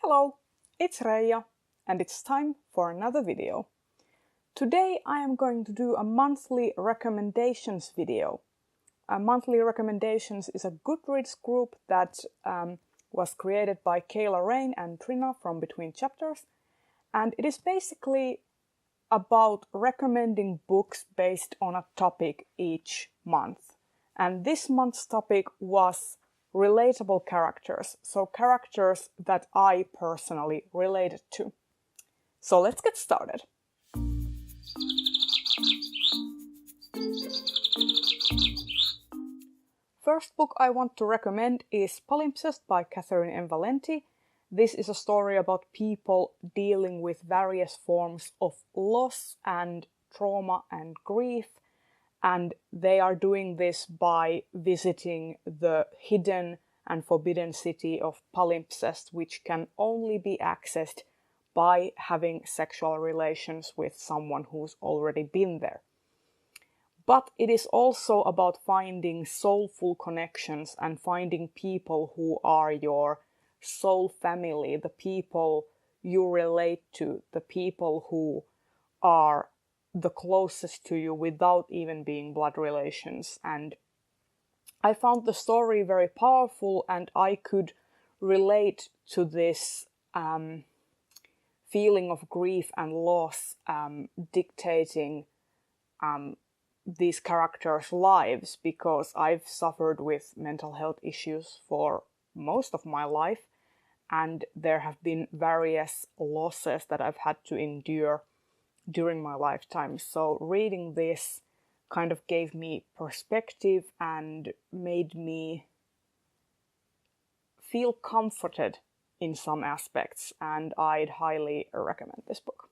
Hello, it's Reija, and it's time for another video. Today I am going to do a monthly recommendations video. Monthly Recommendations is a Goodreads group that was created by Kayla Rayne and Trina from Between Chapters, and it is basically about recommending books based on a topic each month. And this month's topic was relatable characters, so characters that I personally related to. So let's get started. First book I want to recommend is Palimpsest by Catheryne and Valente. This is a story about people dealing with various forms of loss and trauma and grief, and they are doing this by visiting the hidden and forbidden city of Palimpsest, which can only be accessed by having sexual relations with someone who's already been there. But it is also about finding soulful connections and finding people who are your soul family, the people you relate to, the people who are the closest to you without even being blood relations. And I found the story very powerful, and I could relate to this feeling of grief and loss dictating these characters' lives, because I've suffered with mental health issues for most of my life, and there have been various losses that I've had to endure during my lifetime. So reading this kind of gave me perspective and made me feel comforted in some aspects, and I'd highly recommend this book.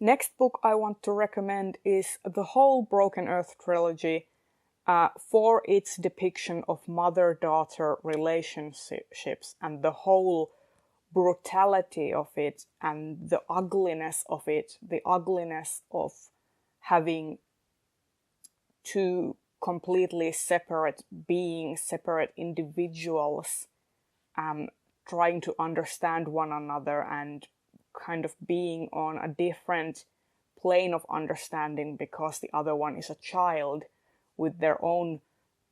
Next book I want to recommend is the whole Broken Earth trilogy for its depiction of mother-daughter relationships and the whole brutality of it and the ugliness of it, the ugliness of having two completely separate beings, separate individuals, trying to understand one another and kind of being on a different plane of understanding because the other one is a child with their own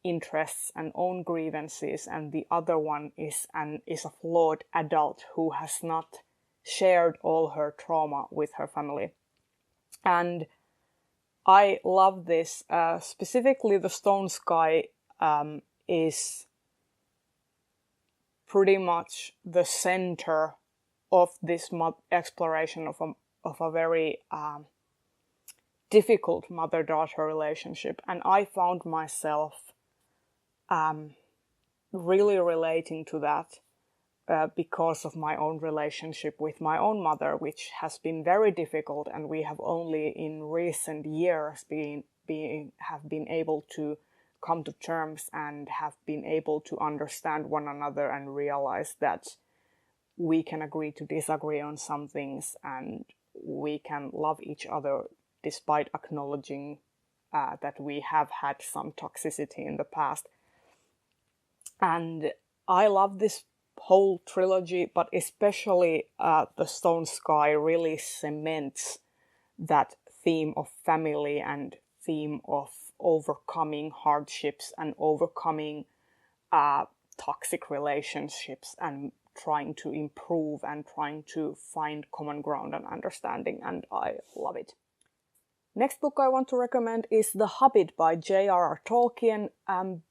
interests and own grievances, and the other one is a flawed adult who has not shared all her trauma with her family. And I love this. Specifically, the Stone Sky is pretty much the center of this exploration of a very difficult mother-daughter relationship, and I found myself really relating to that because of my own relationship with my own mother, which has been very difficult, and we have only in recent years have been able to come to terms and have been able to understand one another and realize that we can agree to disagree on some things, and we can love each other despite acknowledging that we have had some toxicity in the past. And I love this whole trilogy, but especially The Stone Sky really cements that theme of family and theme of overcoming hardships and overcoming toxic relationships and trying to improve and trying to find common ground and understanding, and I love it. Next book I want to recommend is The Hobbit by J.R.R. Tolkien.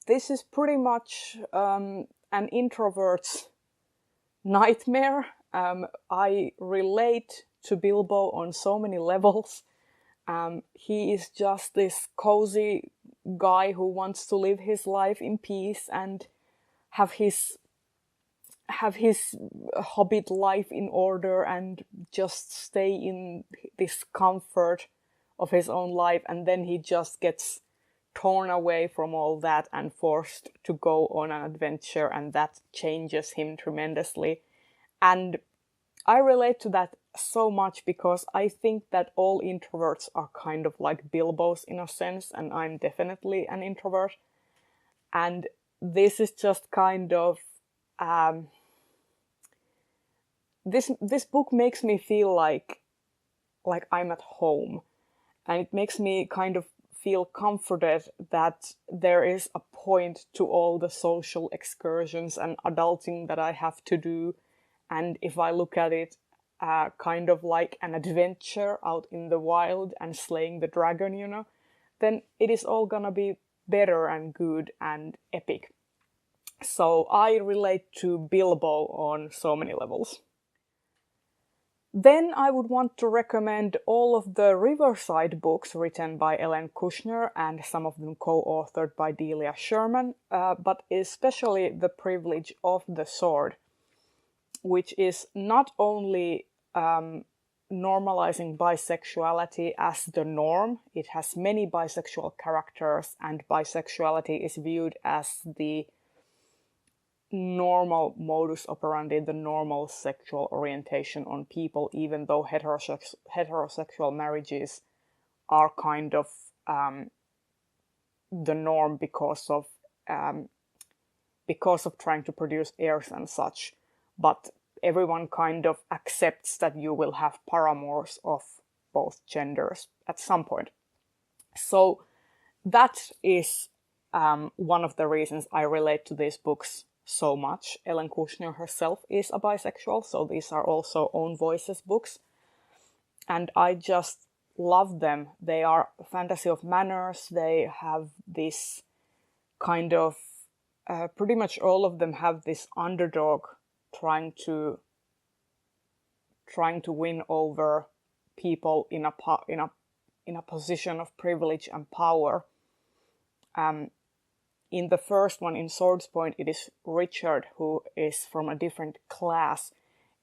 This is pretty much an introvert's nightmare. I relate to Bilbo on so many levels. He is just this cozy guy who wants to live his life in peace and have his hobbit life in order and just stay in this comfort of his own life, and then he just gets torn away from all that and forced to go on an adventure, and that changes him tremendously. And I relate to that so much because I think that all introverts are kind of like Bilbos in a sense, and I'm definitely an introvert. And this is just kind of this book makes me feel like I'm at home, and it makes me kind of feel comforted that there is a point to all the social excursions and adulting that I have to do. And if I look at it kind of like an adventure out in the wild and slaying the dragon, you know, then it is all gonna be better and good and epic. So I relate to Bilbo on so many levels. Then I would want to recommend all of the Riverside books written by Ellen Kushner and some of them co-authored by Delia Sherman, but especially The Privilege of the Sword, which is not only normalizing bisexuality as the norm. It has many bisexual characters, and bisexuality is viewed as the normal modus operandi, the normal sexual orientation on people, even though heterosexual marriages are kind of the norm because of trying to produce heirs and such. But everyone kind of accepts that you will have paramours of both genders at some point. So that is one of the reasons I relate to these books so much. Ellen Kushner herself is a bisexual, so these are also Own Voices books. And I just love them. They are fantasy of manners. They have this kind of, pretty much all of them have this underdog trying to win over people in a position of privilege and power. In the first one, in Swords Point, it is Richard who is from a different class.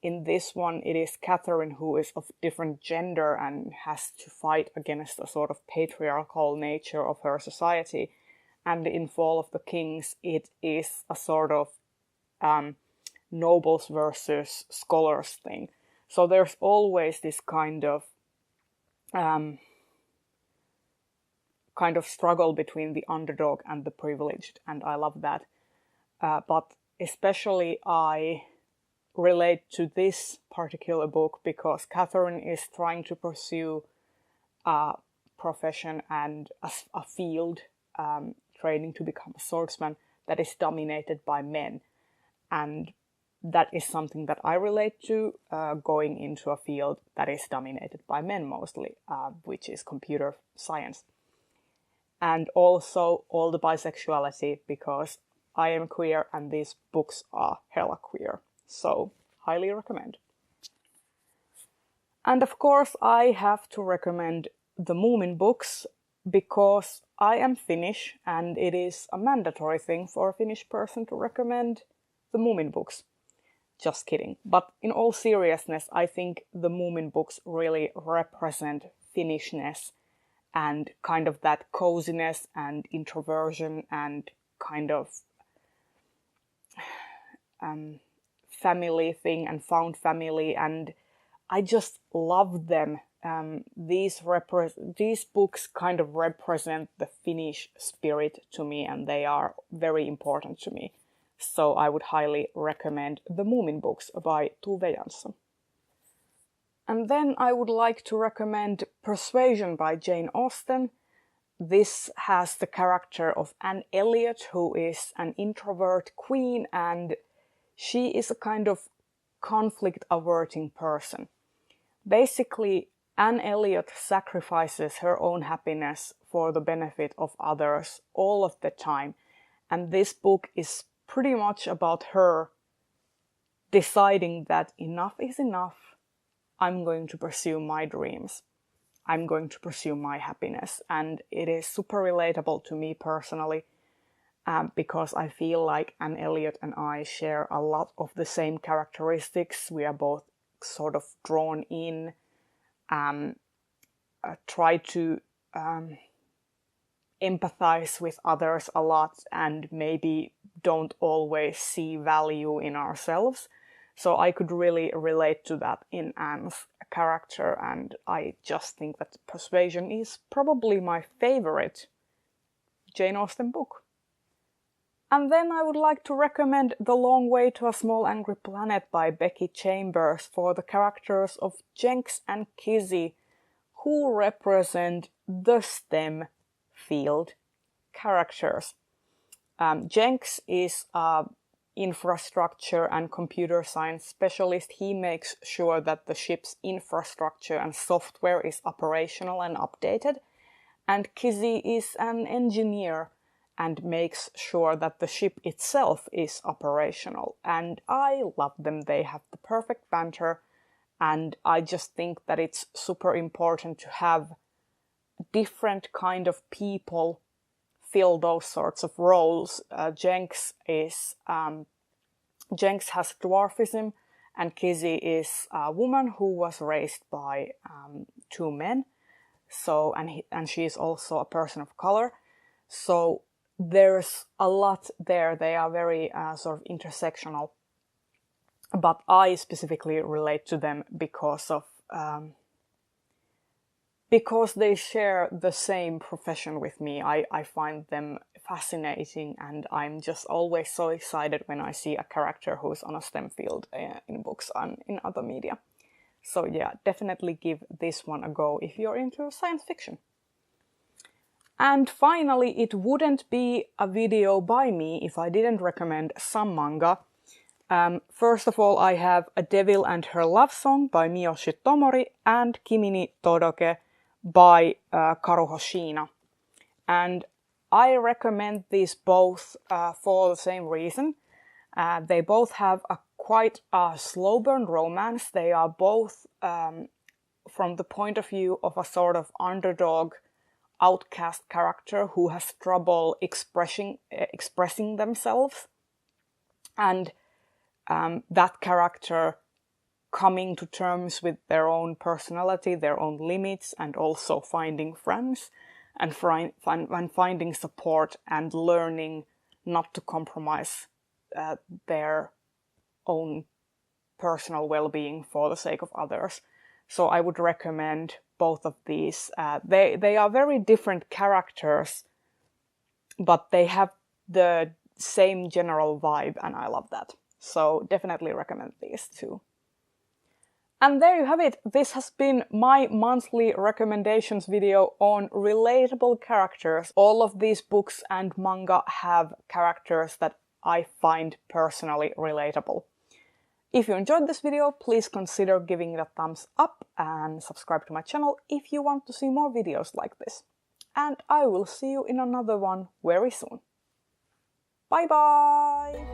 In this one, it is Catheryne who is of different gender and has to fight against a sort of patriarchal nature of her society. And in Fall of the Kings, it is a sort of nobles versus scholars thing. So there's always this kind of struggle between the underdog and the privileged, and I love that. But especially I relate to this particular book because Catheryne is trying to pursue a profession and a field, training to become a swordsman that is dominated by men. And that is something that I relate to, going into a field that is dominated by men mostly, which is computer science. And also all the bisexuality, because I am queer and these books are hella queer. So, highly recommend. And of course, I have to recommend the Moomin Books, because I am Finnish and it is a mandatory thing for a Finnish person to recommend the Moomin Books. Just kidding. But in all seriousness, I think the Moomin Books really represent Finnishness and kind of that coziness and introversion and kind of family thing and found family, and I just love them. These books kind of represent the Finnish spirit to me, and they are very important to me. So I would highly recommend the Moomin Books by Tove Jansson. And then I would like to recommend Persuasion by Jane Austen. This has the character of Anne Elliot, who is an introvert queen, and she is a kind of conflict-averting person. Basically, Anne Elliot sacrifices her own happiness for the benefit of others all of the time. And this book is pretty much about her deciding that enough is enough. I'm going to pursue my dreams. I'm going to pursue my happiness. And it is super relatable to me personally, because I feel like Anne Elliot and I share a lot of the same characteristics. We are both sort of drawn in, try to empathize with others a lot, and maybe don't always see value in ourselves. So I could really relate to that in Anne's character, and I just think that Persuasion is probably my favorite Jane Austen book. And then I would like to recommend The Long Way to a Small Angry Planet by Becky Chambers for the characters of Jenks and Kizzy, who represent the STEM field characters. Jenks is a infrastructure and computer science specialist. He makes sure that the ship's infrastructure and software is operational and updated. And Kizzy is an engineer and makes sure that the ship itself is operational. And I love them. They have the perfect banter. And I just think that it's super important to have different kind of people fill those sorts of roles. Jenks has dwarfism, and Kizzy is a woman who was raised by two men. So, and she is also a person of color. So there's a lot there. They are very sort of intersectional. But I specifically relate to them because they share the same profession with me. I find them fascinating, and I'm just always so excited when I see a character who's on a STEM field in books and in other media. So yeah, definitely give this one a go if you're into science fiction. And finally, it wouldn't be a video by me if I didn't recommend some manga. First of all, I have A Devil and Her Love Song by Miyoshi Tomori and Kimi ni Todoke by Karuho Shiina. And I recommend these both for the same reason. They both have quite a slow burn romance. They are both from the point of view of a sort of underdog, outcast character who has trouble expressing themselves. And that character coming to terms with their own personality, their own limits, and also finding friends and finding support and learning not to compromise their own personal well-being for the sake of others. So I would recommend both of these. They are very different characters, but they have the same general vibe, and I love that. So definitely recommend these two. And there you have it. This has been my monthly recommendations video on relatable characters. All of these books and manga have characters that I find personally relatable. If you enjoyed this video, please consider giving it a thumbs up and subscribe to my channel if you want to see more videos like this. And I will see you in another one very soon. Bye bye!